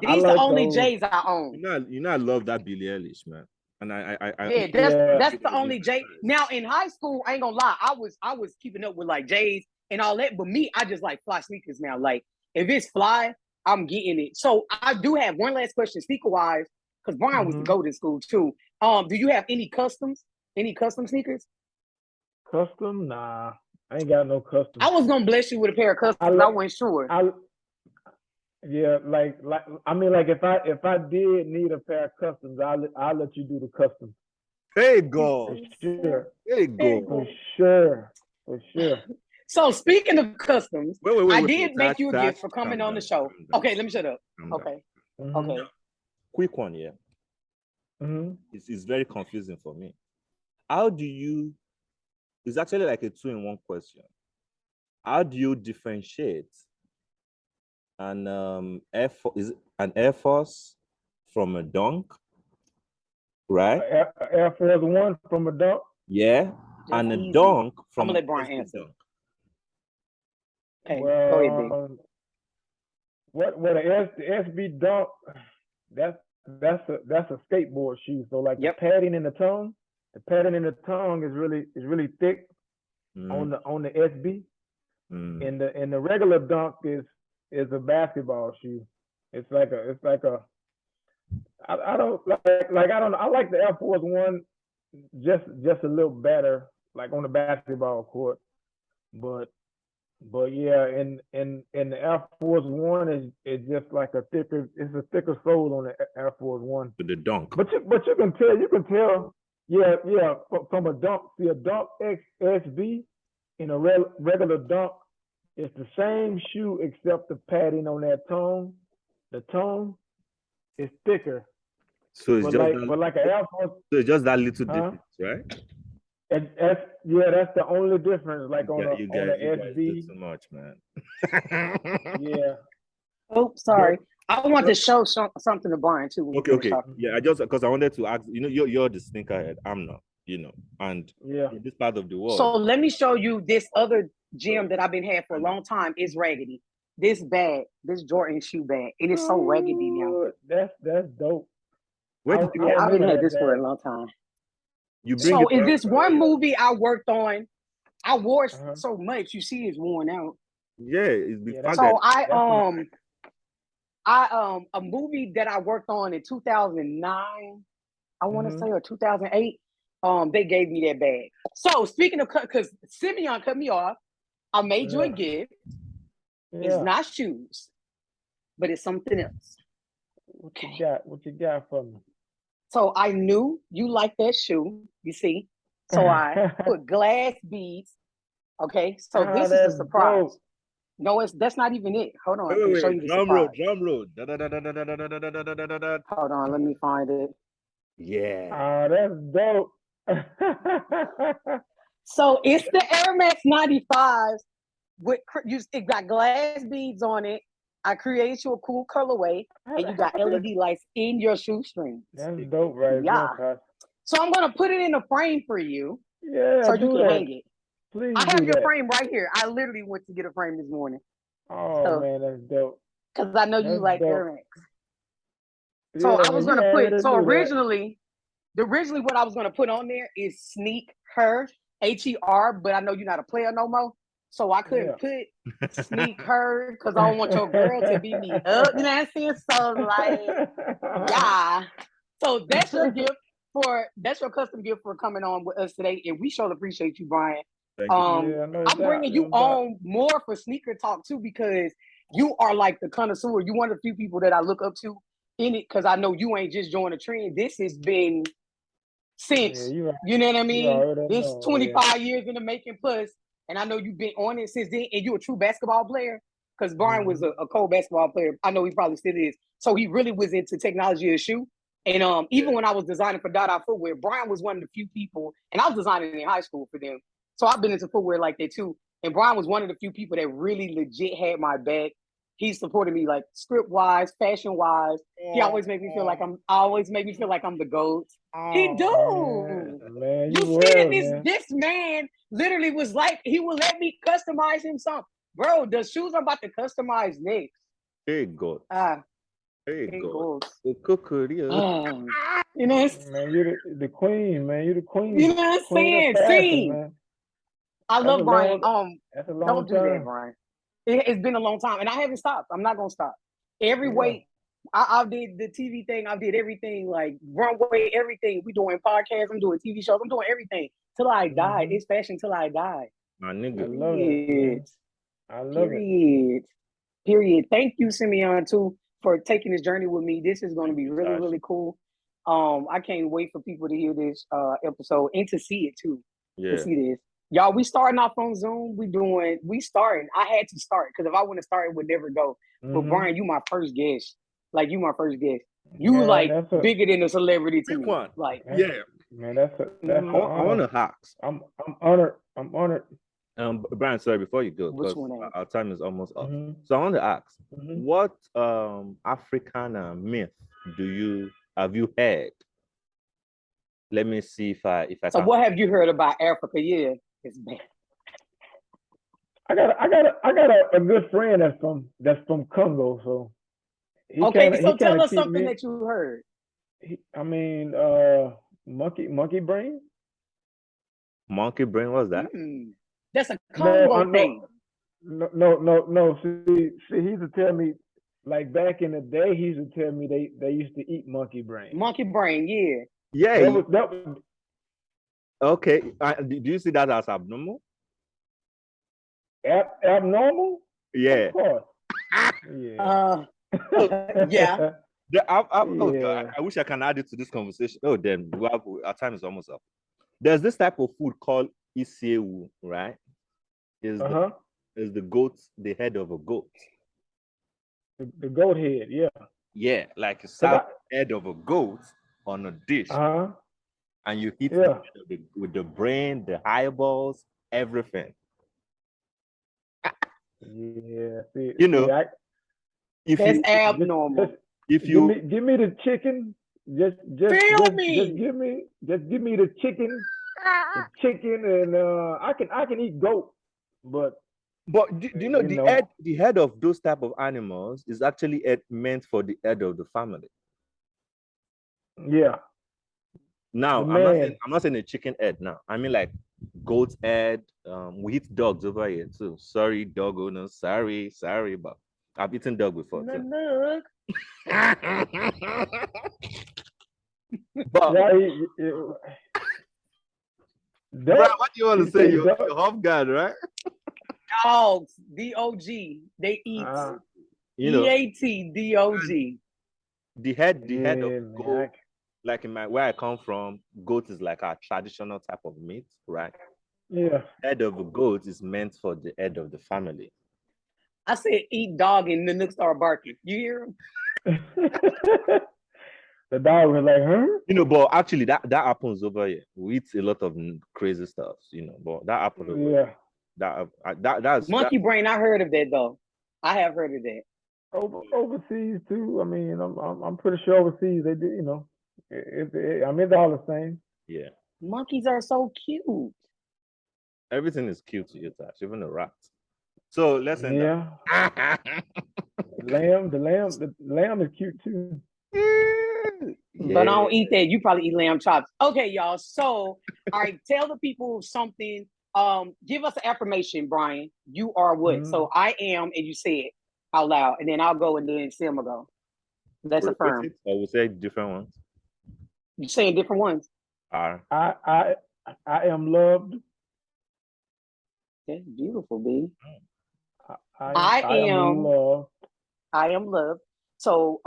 These are the only J's I own. I love that Billie Eilish, man. And that's the only J. Now in high school, I ain't gonna lie, I was keeping up with like J's and all that. But me, I just like fly sneakers now. Like if it's fly, I'm getting it. So I do have one last question, sneaker wise, because Brian was to go to school too. Do you have any customs? Any custom sneakers? Custom? Nah, I ain't got no custom. I was gonna bless you with a pair of customs. I wasn't sure. Yeah, like if I did need a pair of customs, I'll let you do the customs. There you go. For sure. There you go. For sure. So speaking of customs, wait, I did make you a gift for coming on the show. Okay, let me shut up. Okay. Okay. Quick one, yeah. It's very confusing for me. How do you? It's actually like a 2-in-1 question. How do you differentiate an Air Force from a Dunk, right? Air Force One from a Dunk. Yeah, and a Dunk from. I'm gonna let Brian answer. Dunk. Okay, go ahead, the SB Dunk, that's a skateboard shoe. So like the padding in the tongue is really thick on the SB, and the regular Dunk is a basketball shoe. It's like a I don't know. I like the Air Force One just a little better, like on the basketball court, but yeah, and the Air Force One is just like a thicker sole on the Air Force One. With the Dunk. But you can tell. Yeah. From a Dunk, see a Dunk XSB in a regular Dunk, it's the same shoe except the padding on that tongue. The tongue is thicker. So it's like an Air Force. So it's just that little difference, right? That's the only difference. Like on the SB. Too much, man. Yeah. Oh, sorry. I want to show something to Brian too. Okay. Yeah, because I wanted to ask. You're the sneakerhead. I'm not. And in this part of the world. So let me show you this other gem that I've been had for a long time. It's raggedy. This Jordan shoe bag. It is so raggedy now. That's dope. I've been had this for a long time. So in this one movie I worked on, I wore it so much. You see, it's worn out. Yeah, it's been so a movie that I worked on in 2009, I want to say, or 2008. They gave me that bag. So speaking of because Simeon cut me off, I made you a gift. It's not shoes, but it's something else. Okay. What you got for me? So I knew you liked that shoe. You see, so I put glass beads. Okay, so this is a surprise. Dope. No, that's not even it. Hold on, let me show you the surprise. Drum roll. Hold on, let me find it. Yeah. That's dope. So it's the Air Max 95s with it got glass beads on it. I created you a cool colorway, and you got LED lights in your shoestrings. That's dope, right? Yeah. So I'm gonna put it in a frame for you. Yeah. So you can hang it. Please. I have your frame right here. I literally went to get a frame this morning. Oh man, that's dope. Because I know you like Air Max. So I was gonna put. So originally what I was gonna put on there is sneak her HER, but I know you're not a player no more. So I couldn't put sneak her because I don't want your girl to beat me up. You know what I'm saying? So like, yeah. So that's your gift that's your custom gift for coming on with us today, and we sure appreciate you, Brian. I'm bringing you on more for sneaker talk too because you are like the connoisseur. You're one of the few people that I look up to in it because I know you ain't just joined a trend. This has been since you know what I mean. This 25 years in the making plus. And I know you've been on it since then, and you're a true basketball player. Because Brian was a cold basketball player. I know he probably still is. So he really was into technology of the shoe. And even when I was designing for Dada Footwear, Brian was one of the few people, and I was designing in high school for them. So I've been into footwear like that too. And Brian was one of the few people that really legit had my back. He supported me like script wise, fashion wise. He always made me feel like I'm the GOAT. He do. Man, you see that this man literally was like, he would let me customize him something. Bro, the shoes I'm about to customize next. Hey God. Hey God. You know what I'm saying? Man, you're the queen, man. You're the queen. You know what I'm saying? See, man. I love Brian. That's a long don't do time. that, Brian. It's been a long time, and I haven't stopped. I'm not gonna stop. Every weight, I did the TV thing. I did everything, like runway, everything. We doing podcasts. I'm doing TV shows. I'm doing everything till I die. It's fashion till I die. My nigga. I love it. Period. Thank you, Simeon, too, for taking this journey with me. This is going to be really, really cool. I can't wait for people to hear this episode and to see it too. To see this. Y'all, we starting off on Zoom. We starting. I had to start because if I wouldn't start, it would never go. But Brian, you my first guest. Like you my first guest. You bigger than a celebrity to me. One. Like man, that's I want to ask. I'm honored. Brian, sorry, before you go, because our time is almost up. So I want to ask, what African myth have you heard? Let me see if I So what have you heard about Africa? Yeah, it's bad. I got a good friend that's from Congo, so so tell us something that you heard. Monkey brain. Monkey brain, what's that? That's a Congo thing. No. See, he used to tell me, like back in the day, he used to tell me they used to eat monkey brain. Monkey brain, yeah. Yeah. That was, okay. Do you see that as abnormal? Abnormal? Yeah. Of course. Yeah. I wish I can add it to this conversation. Oh, then our time is almost up. There's this type of food called isiewu, right? Is the goat, the head of a goat. The goat head, yeah. Yeah, like a serve head of a goat on a dish. And you eat it with the brain, the eyeballs, everything. Yeah. That's abnormal. If you give me the chicken, just give me the chicken. The chicken and I can eat goat, but do you know the head of those type of animals is actually meant for the head of the family. Yeah. Now I'm not saying a chicken head now. I mean like goat head. We eat dogs over here too. Sorry, dog owners. Sorry, but I've eaten dog before too. But Brian, what do you want to say? You're off guard, right? Dogs, D-O-G. They eat. E-A-T-D-O-G. The head of goat, like where I come from, goat is like our traditional type of meat, right? Yeah. Head of a goat is meant for the head of the family. I said eat dog and the Nook start barking. You hear him? The dog was like, huh? But actually that happens over here. We eat a lot of crazy stuff, but that happens over here. That's monkey brain. I heard of that though. I have heard of that. Overseas too. I mean, I'm pretty sure overseas they do. I mean, they're all the same. Yeah. Monkeys are so cute. Everything is cute to you, Tash, even the rat. So let's end up. The lamb is cute too. But I don't eat that. You probably eat lamb chops. Okay, y'all. So, all right, tell the people something. Give us an affirmation, Brian. You are what? So I am, and you say it out loud, and then I'll go, and then Sim will go. Let's affirm. Or we'll say different ones. You're saying different ones. I am loved. That's beautiful, B. I am loved. I am loved. So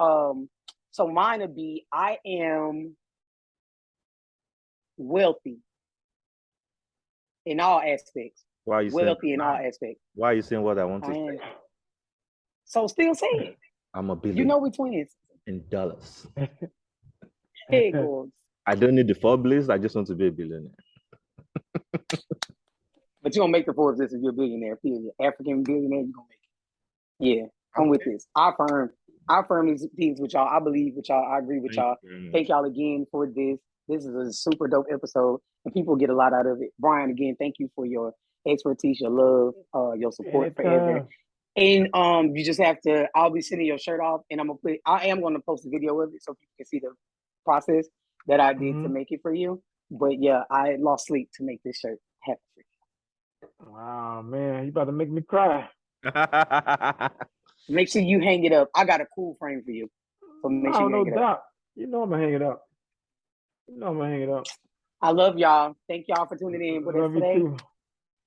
so mine would be I am wealthy in all aspects. Why are you wealthy in all aspects? Why are you saying what I want to say? So still say it. I'm a billionaire. You know we're twins. In dollars. Hey, girls. I don't need the Forbes. I just want to be a billionaire. But you're gonna make the Forbes list if you're a billionaire, period. African billionaire, you're gonna make it. Yeah, come with this. I affirm these things with y'all. I believe with y'all. I agree with y'all. Thank y'all again for this. This is a super dope episode, and people get a lot out of it. Brian, again, thank you for your expertise, your love, your support forever. And you just have to. I'll be sending your shirt off, and I am gonna post a video of it so people can see the process that I did to make it for you. But yeah, I lost sleep to make this shirt happen for you. Wow, man, you about to make me cry. Make sure you hang it up. I got a cool frame for you. So make sure you hang it up. You know I'm gonna hang it up. I love y'all. Thank y'all for tuning in with us today.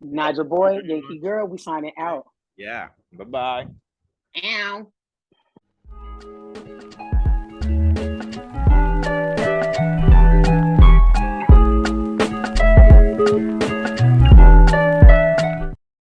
Nigel Boy, Yankee Girl, we signing out. Yeah. Bye-bye. Ow.